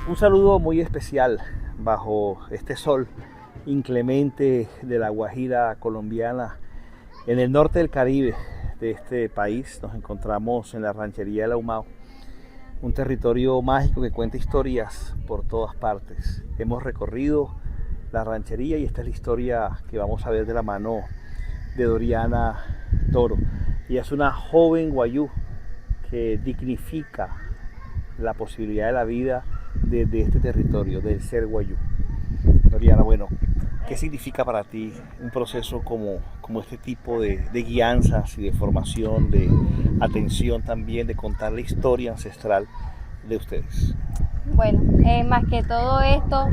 Un saludo muy especial bajo este sol inclemente de la Guajira colombiana. En el norte del Caribe de este país nos encontramos en la ranchería de La Humao, un territorio mágico que cuenta historias por todas partes. Hemos recorrido la ranchería y esta es la historia que vamos a ver de la mano de Doriana Toro. Ella es una joven guayú que dignifica la posibilidad de la vida desde este territorio, del ser guayú. Doriana, bueno, ¿qué significa para ti un proceso como este tipo de guianzas y de formación, de atención también, de contar la historia ancestral de ustedes? Bueno, más que todo esto,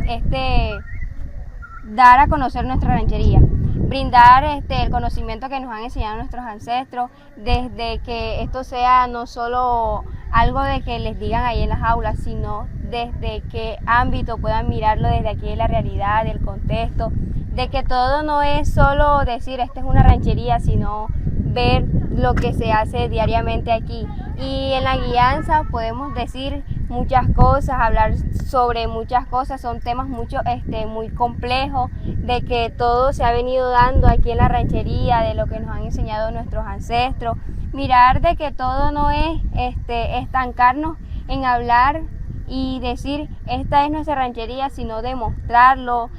dar a conocer nuestra ranchería, brindar el conocimiento que nos han enseñado nuestros ancestros, desde que esto sea no solo algo de que les digan ahí en las aulas, sino desde qué ámbito puedan mirarlo desde aquí de la realidad, del contexto, de que todo no es solo decir esta es una ranchería, sino ver lo que se hace diariamente aquí. Y en la guianza podemos decir muchas cosas, hablar sobre muchas cosas, son temas muy complejos, de que todo se ha venido dando aquí en la ranchería, de lo que nos han enseñado nuestros ancestros, mirar de que todo no es estancarnos en hablar y decir esta es nuestra ranchería, sino demostrarlo,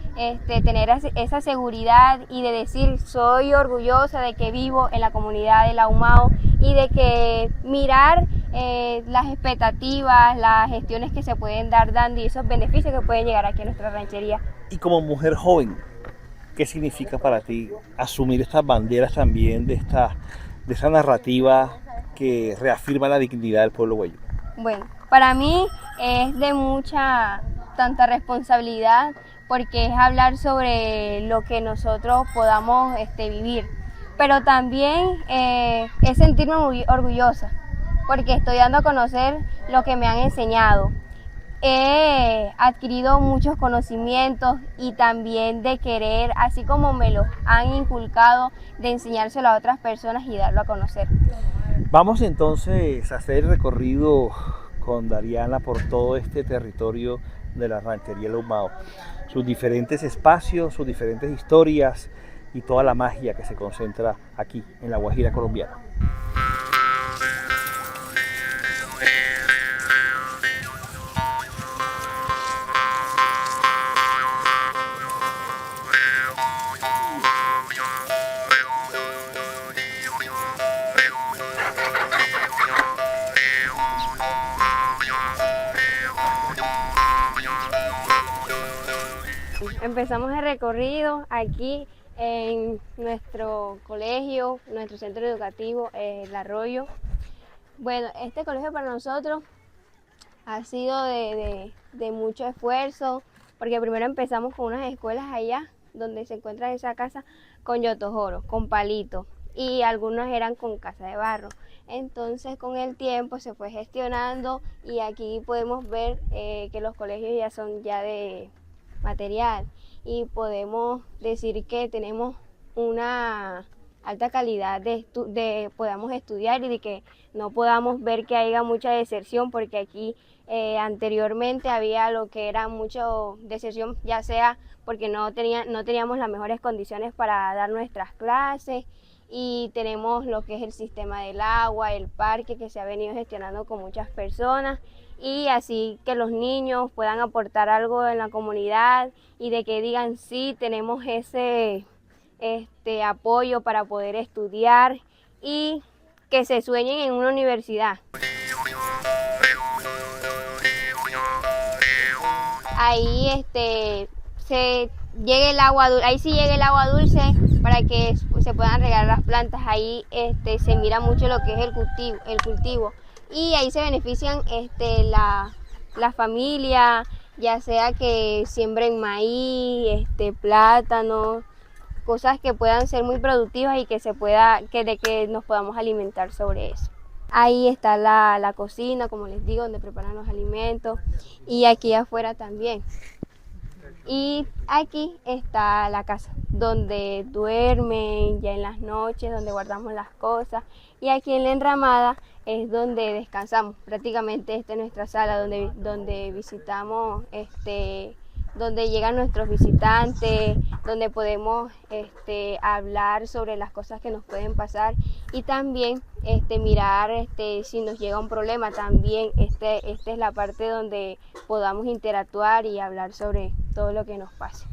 tener esa seguridad y de decir soy orgullosa de que vivo en la comunidad de La Humao y de que mirar las expectativas, las gestiones que se pueden dar dando y esos beneficios que pueden llegar aquí a nuestra ranchería. Y como mujer joven, ¿qué significa para ti asumir estas banderas también de esa narrativa que reafirma la dignidad del pueblo guayú? Bueno, para mí es de tanta responsabilidad porque es hablar sobre lo que nosotros podamos vivir, pero también es sentirme muy orgullosa porque estoy dando a conocer lo que me han enseñado. He adquirido muchos conocimientos y también de querer, así como me los han inculcado, de enseñárselo a otras personas y darlo a conocer. Vamos entonces a hacer el recorrido con Doriana por todo este territorio de la ranchería La Humao, sus diferentes espacios, sus diferentes historias y toda la magia que se concentra aquí en la Guajira colombiana. Empezamos el recorrido aquí en nuestro colegio, nuestro centro educativo, El Arroyo. Bueno, este colegio para nosotros ha sido de mucho esfuerzo, porque primero empezamos con unas escuelas allá, donde se encuentra esa casa con yotojoro, con palitos, y algunas eran con casa de barro. Entonces con el tiempo se fue gestionando y aquí podemos ver que los colegios ya son de material y podemos decir que tenemos una alta calidad podamos estudiar y de que no podamos ver que haya mucha deserción, porque aquí anteriormente había lo que era mucho deserción, ya sea porque no teníamos las mejores condiciones para dar nuestras clases, y tenemos lo que es el sistema del agua, el parque que se ha venido gestionando con muchas personas, y así que los niños puedan aportar algo en la comunidad y de que digan sí, tenemos ese apoyo para poder estudiar y que se sueñen en una universidad. Ahí ahí sí llega el agua dulce para que se puedan regar las plantas. Ahí se mira mucho lo que es el cultivo y ahí se benefician la familia, ya sea que siembren maíz, plátano, cosas que puedan ser muy productivas y que nos podamos alimentar sobre eso. Ahí está la cocina, como les digo, donde preparan los alimentos, y aquí afuera también. Y aquí está la casa, donde duermen ya en las noches, donde guardamos las cosas. Y aquí en la enramada es donde descansamos. Prácticamente esta es nuestra sala donde visitamos, donde llegan nuestros visitantes, donde podemos hablar sobre las cosas que nos pueden pasar y también mirar si nos llega un problema. También esta es la parte donde podamos interactuar y hablar sobre todo lo que nos pase.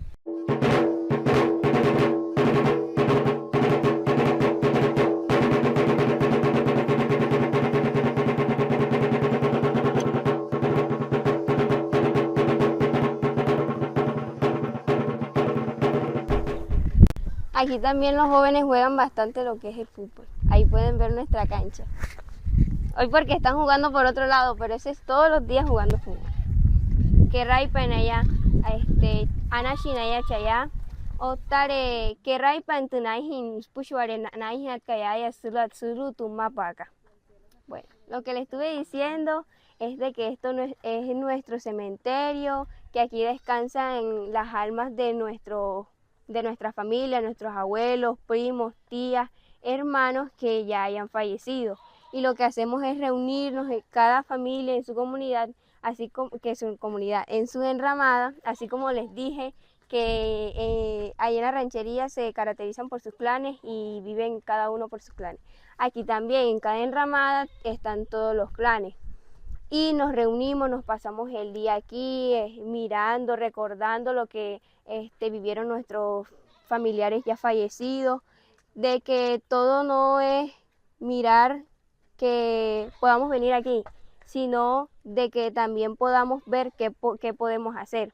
Aquí también los jóvenes juegan bastante lo que es el fútbol. Ahí pueden ver nuestra cancha. Hoy porque están jugando por otro lado, pero ese es todos los días jugando fútbol. Que raipan allá, ana shinaya chaya, o tare que raipan tunaihin pushuare naihin kaya sulu tumapaka. Bueno, lo que les estuve diciendo es de que esto no es nuestro cementerio, que aquí descansan las almas de nuestra familia, nuestros abuelos, primos, tías, hermanos que ya hayan fallecido. Y lo que hacemos es reunirnos en cada familia en su comunidad, así como que su comunidad en su enramada, así como les dije que ahí en la ranchería se caracterizan por sus clanes y viven cada uno por sus clanes. Aquí también en cada enramada están todos los clanes. Y nos reunimos, nos pasamos el día aquí mirando, recordando lo que vivieron nuestros familiares ya fallecidos, de que todo no es mirar que podamos venir aquí, sino de que también podamos ver qué podemos hacer.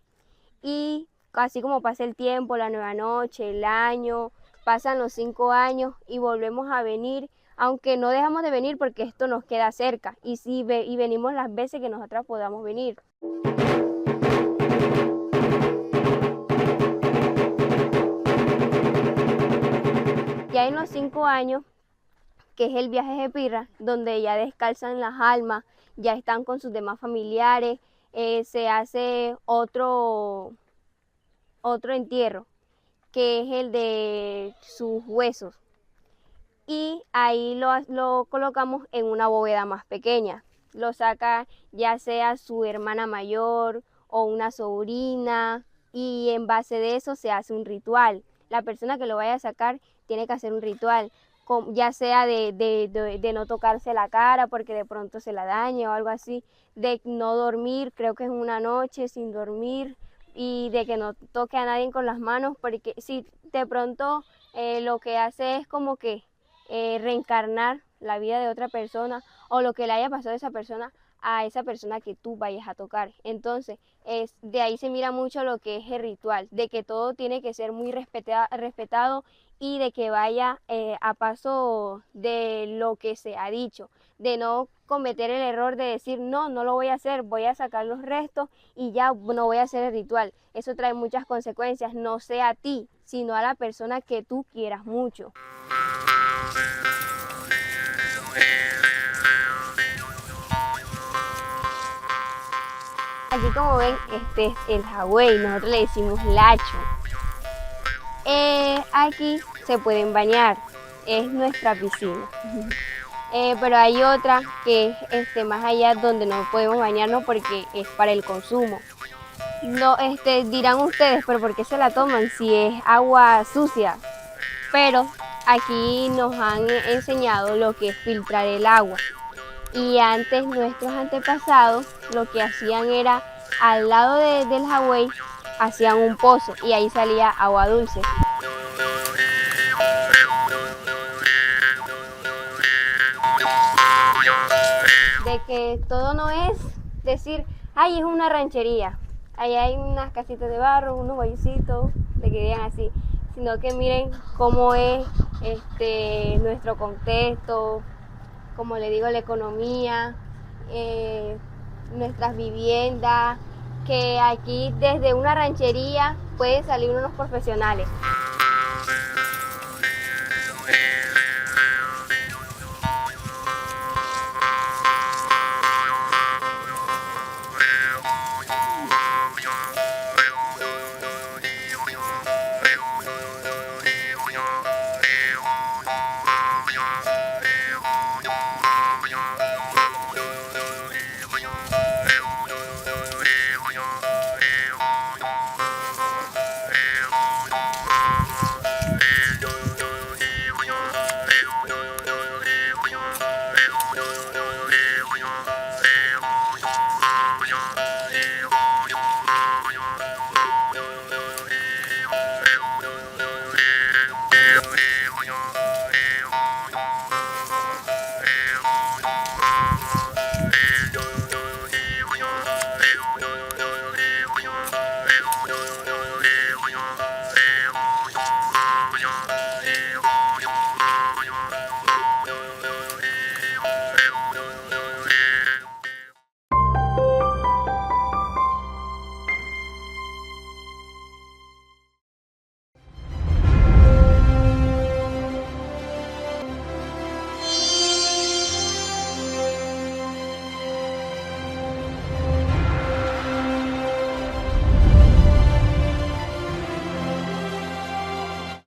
Y así como pasa el tiempo, la nueva noche, el año, pasan los 5 años y volvemos a venir, aunque no dejamos de venir porque esto nos queda cerca y venimos las veces que nosotras podamos venir. Ya en los 5 años, que es el viaje de Pirra, donde ya descansan las almas, ya están con sus demás familiares, se hace otro entierro, que es el de sus huesos. Y ahí lo colocamos en una bóveda más pequeña. Lo saca ya sea su hermana mayor o una sobrina y en base de eso se hace un ritual. La persona que lo vaya a sacar tiene que hacer un ritual, ya sea de no tocarse la cara porque de pronto se la dañe o algo así, de no dormir, creo que es una noche sin dormir, y de que no toque a nadie con las manos, porque si de pronto lo que hace es como que reencarnar la vida de otra persona o lo que le haya pasado a esa persona que tú vayas a tocar. Entonces, de ahí se mira mucho lo que es el ritual, de que todo tiene que ser muy respetado y de que vaya a paso de lo que se ha dicho, de no cometer el error de decir no lo voy a hacer, voy a sacar los restos y ya no voy a hacer el ritual. Eso trae muchas consecuencias, no sea a ti, sino a la persona que tú quieras mucho. Aquí como ven, este es el jagüey, nosotros le decimos lacho. Aquí se pueden bañar, es nuestra piscina. Pero hay otra que es más allá donde no podemos bañarnos porque es para el consumo. No, dirán ustedes, pero ¿por qué se la toman si es agua sucia? Pero aquí nos han enseñado lo que es filtrar el agua. Y antes nuestros antepasados lo que hacían era, al lado del jagüey, hacían un pozo y ahí salía agua dulce. De que todo no es decir, ay, es una ranchería, ahí hay unas casitas de barro, unos hoyucitos, de que digan así, sino que miren cómo es nuestro contexto, como le digo, la economía, nuestras viviendas, que aquí desde una ranchería pueden salir unos profesionales.